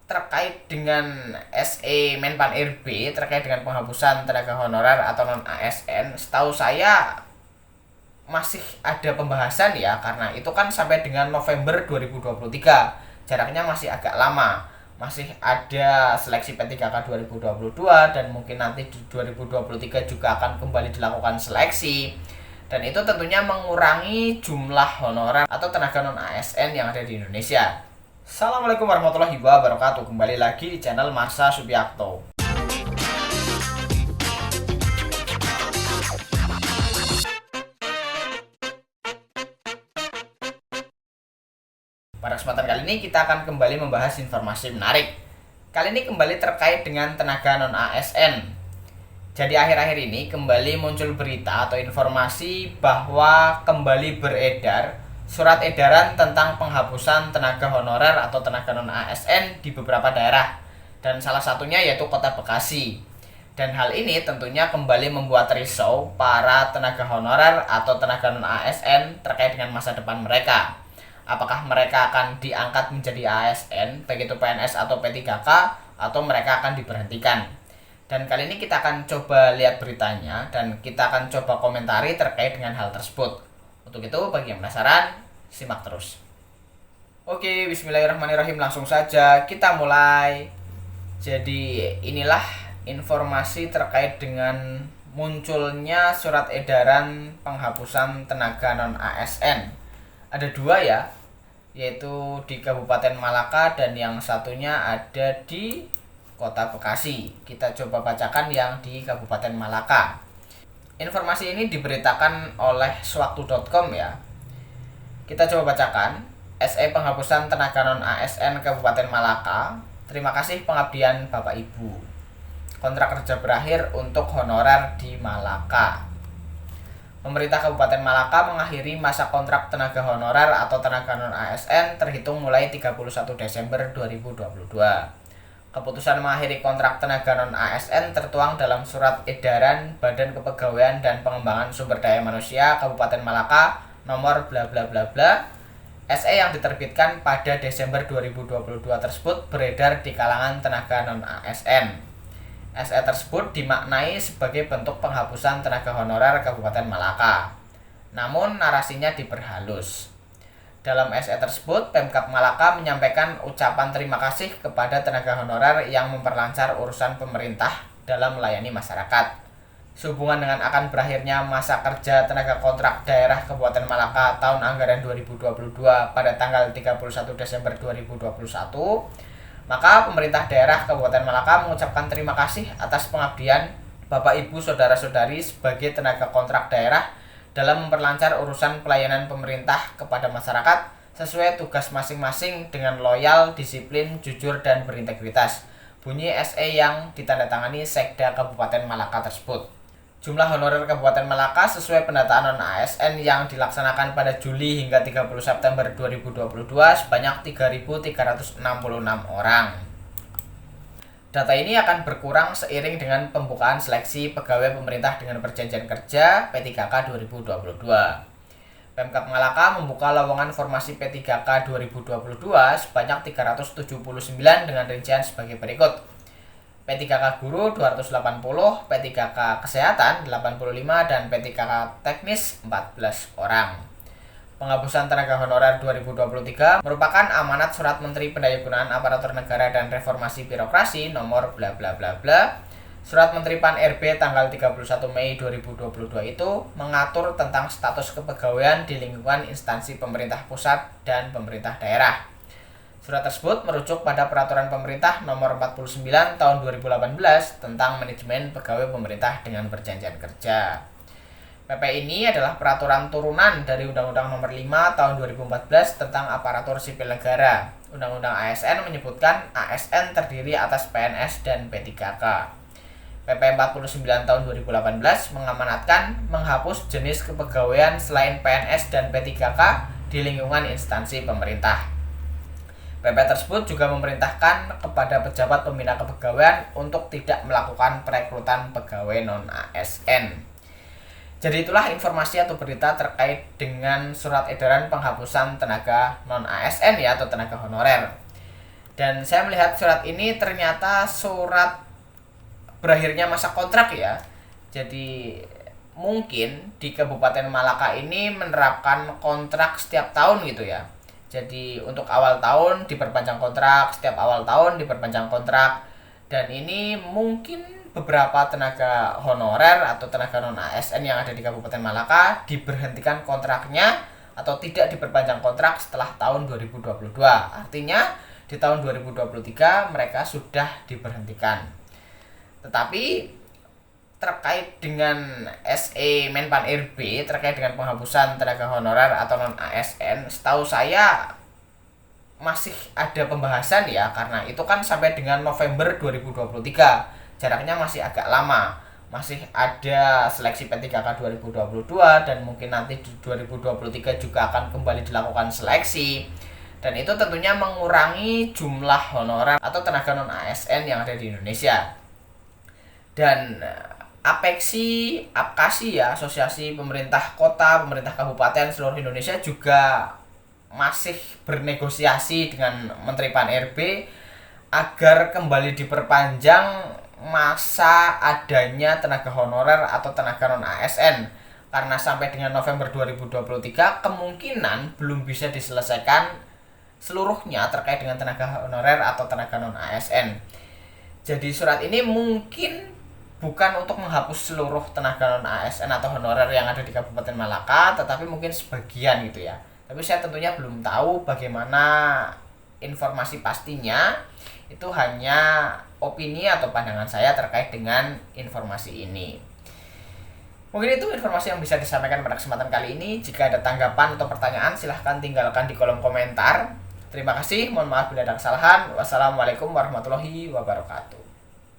terkait dengan SE Menpan RB terkait dengan penghapusan tenaga honorer atau non ASN. Setahu saya masih ada pembahasan ya, karena itu kan sampai dengan November 2023. Jaraknya masih agak lama. Masih ada seleksi P3K 2022 dan mungkin nanti di 2023 juga akan kembali dilakukan seleksi. Dan itu tentunya mengurangi jumlah honorer atau tenaga non ASN yang ada di Indonesia. Assalamualaikum warahmatullahi wabarakatuh. Kembali lagi di channel Marsha Subiakto. Pada kesempatan kali ini kita akan kembali membahas informasi menarik. Kali ini kembali terkait dengan tenaga non ASN. Jadi akhir-akhir ini kembali muncul berita atau informasi bahwa kembali beredar surat edaran tentang penghapusan tenaga honorer atau tenaga non ASN di beberapa daerah, dan salah satunya yaitu Kota Bekasi. Dan hal ini tentunya kembali membuat risau para tenaga honorer atau tenaga non ASN terkait dengan masa depan mereka. Apakah mereka akan diangkat menjadi ASN, baik itu PNS atau P3K, atau mereka akan diberhentikan. Dan kali ini kita akan coba lihat beritanya dan kita akan coba komentari terkait dengan hal tersebut. Untuk itu, bagi yang penasaran, simak terus. Oke, bismillahirrahmanirrahim, langsung saja kita mulai. Jadi inilah informasi terkait dengan munculnya surat edaran penghapusan tenaga non ASN. Ada dua ya, yaitu di Kabupaten Malaka dan yang satunya ada di Kota Bekasi. Kita coba bacakan yang di Kabupaten Malaka. Informasi ini diberitakan oleh sewaktu.com ya. Kita coba bacakan. SE penghapusan tenaga non ASN Kabupaten Malaka. Terima kasih pengabdian Bapak Ibu. Kontrak kerja berakhir untuk honorer di Malaka. Pemerintah Kabupaten Malaka mengakhiri masa kontrak tenaga honorer atau tenaga non ASN terhitung mulai 31 Desember 2022. Keputusan mengakhiri kontrak tenaga non ASN tertuang dalam surat edaran Badan Kepegawaian dan Pengembangan Sumber Daya Manusia Kabupaten Malaka nomor bla bla bla bla. SE yang diterbitkan pada Desember 2022 tersebut beredar di kalangan tenaga non ASN. SE tersebut dimaknai sebagai bentuk penghapusan tenaga honorer Kabupaten Malaka. Namun narasinya diperhalus. Dalam SE tersebut, Pemkab Malaka menyampaikan ucapan terima kasih kepada tenaga honorer yang memperlancar urusan pemerintah dalam melayani masyarakat. Sehubungan dengan akan berakhirnya masa kerja tenaga kontrak daerah Kabupaten Malaka tahun anggaran 2022 pada tanggal 31 Desember 2021, maka pemerintah daerah Kabupaten Malaka mengucapkan terima kasih atas pengabdian Bapak Ibu Saudara-saudari sebagai tenaga kontrak daerah dalam memperlancar urusan pelayanan pemerintah kepada masyarakat sesuai tugas masing-masing dengan loyal, disiplin, jujur, dan berintegritas. Bunyi SE yang ditandatangani Sekda Kabupaten Malaka tersebut. Jumlah honorer Kabupaten Malaka sesuai pendataan non-ASN yang dilaksanakan pada Juli hingga 30 September 2022 sebanyak 3.366 orang. Data ini akan berkurang seiring dengan pembukaan seleksi pegawai pemerintah dengan perjanjian kerja P3K 2022. Pemkab Malaka membuka lowongan formasi P3K 2022 sebanyak 379 dengan rincian sebagai berikut. P3K Guru 280, P3K Kesehatan 85, dan P3K Teknis 14 orang. Penghapusan tenaga honorer 2023 merupakan amanat Surat Menteri Pendayagunaan Aparatur Negara dan Reformasi Birokrasi nomor bla bla bla bla. Surat Menteri Pan RB tanggal 31 Mei 2022 itu mengatur tentang status kepegawaian di lingkungan instansi pemerintah pusat dan pemerintah daerah. Surat tersebut merujuk pada Peraturan Pemerintah nomor 49 tahun 2018 tentang manajemen pegawai pemerintah dengan perjanjian kerja. PP ini adalah peraturan turunan dari Undang-Undang Nomor 5 Tahun 2014 tentang Aparatur Sipil Negara. Undang-Undang ASN menyebutkan ASN terdiri atas PNS dan P3K. PP 49 Tahun 2018 mengamanatkan menghapus jenis kepegawaian selain PNS dan P3K di lingkungan instansi pemerintah. PP tersebut juga memerintahkan kepada pejabat pembina kepegawaian untuk tidak melakukan perekrutan pegawai non-ASN. Jadi itulah informasi atau berita terkait dengan surat edaran penghapusan tenaga non-ASN ya, atau tenaga honorer. Dan saya melihat surat ini ternyata surat berakhirnya masa kontrak ya. Jadi mungkin di Kabupaten Malaka ini menerapkan kontrak setiap tahun gitu ya. Jadi untuk awal tahun diperpanjang kontrak, setiap awal tahun diperpanjang kontrak. Dan ini mungkin beberapa tenaga honorer atau tenaga non ASN yang ada di Kabupaten Malaka diberhentikan kontraknya atau tidak diperpanjang kontrak setelah tahun 2022. Artinya di tahun 2023 mereka sudah diberhentikan. Tetapi terkait dengan SE Menpan RB terkait dengan penghapusan tenaga honorer atau non ASN, setahu saya masih ada pembahasan ya, karena itu kan sampai dengan November 2023, jaraknya masih agak lama. Masih ada seleksi P3K 2022 dan mungkin nanti di 2023 juga akan kembali dilakukan seleksi. Dan itu tentunya mengurangi jumlah honorer atau tenaga non ASN yang ada di Indonesia. Dan APKSI ya, Asosiasi Pemerintah Kota, Pemerintah Kabupaten seluruh Indonesia juga masih bernegosiasi dengan Menteri Pan RB agar kembali diperpanjang masa adanya tenaga honorer atau tenaga non ASN. Karena sampai dengan November 2023 kemungkinan belum bisa diselesaikan seluruhnya terkait dengan tenaga honorer atau tenaga non ASN. Jadi surat ini mungkin bukan untuk menghapus seluruh tenaga non ASN atau honorer yang ada di Kabupaten Malaka, tetapi mungkin sebagian gitu ya. Tapi saya tentunya belum tahu bagaimana informasi pastinya. Itu hanya opini atau pandangan saya terkait dengan informasi ini. Mungkin itu informasi yang bisa disampaikan pada kesempatan kali ini. Jika ada tanggapan atau pertanyaan, silahkan tinggalkan di kolom komentar. Terima kasih, mohon maaf bila ada kesalahan. Wassalamualaikum warahmatullahi wabarakatuh.